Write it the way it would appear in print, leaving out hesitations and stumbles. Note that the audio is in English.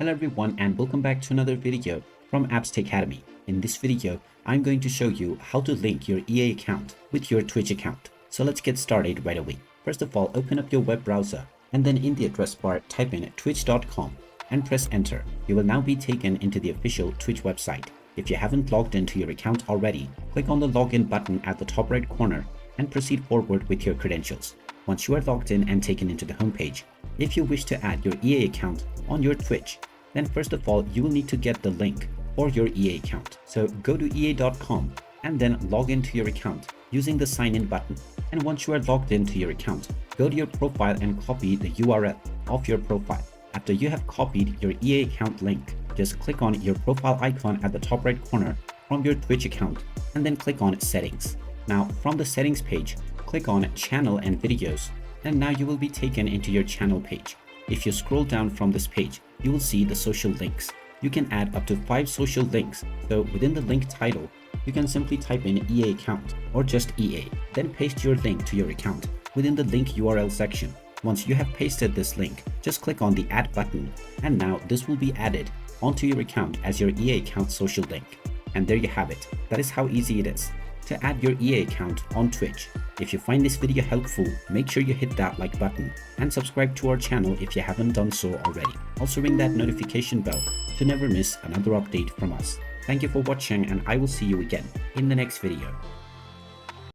Hello everyone and welcome back to another video from Apps Academy. In this video, I'm going to show you how to link your EA account with your Twitch account. So let's get started right away. First of all, open up your web browser and then in the address bar type in twitch.com and press enter. You will now be taken into the official Twitch website. If you haven't logged into your account already, click on the login button at the top right corner and proceed forward with your credentials. Once you are logged in and taken into the homepage, if you wish to add your EA account on your Twitch, then first of all, you will need to get the link for your EA account. So go to ea.com and then log into your account using the sign in button. And once you are logged into your account, go to your profile and copy the URL of your profile. After you have copied your EA account link, just click on your profile icon at the top right corner from your Twitch account and then click on settings. Now from the settings page, click on channel and videos, and now you will be taken into your channel page. If you scroll down from this page, you will see the social links. You can add up to 5 social links. So within the link title, you can simply type in EA account or just EA, then paste your link to your account within the link URL section. Once you have pasted this link, just click on the add button, and now this will be added onto your account as your EA account social link. And there you have it. That is how easy it is to add your EA account on Twitch. If you find this video helpful, make sure you hit that like button and subscribe to our channel if you haven't done so already. Also ring that notification bell to never miss another update from us. Thank you for watching and I will see you again in the next video.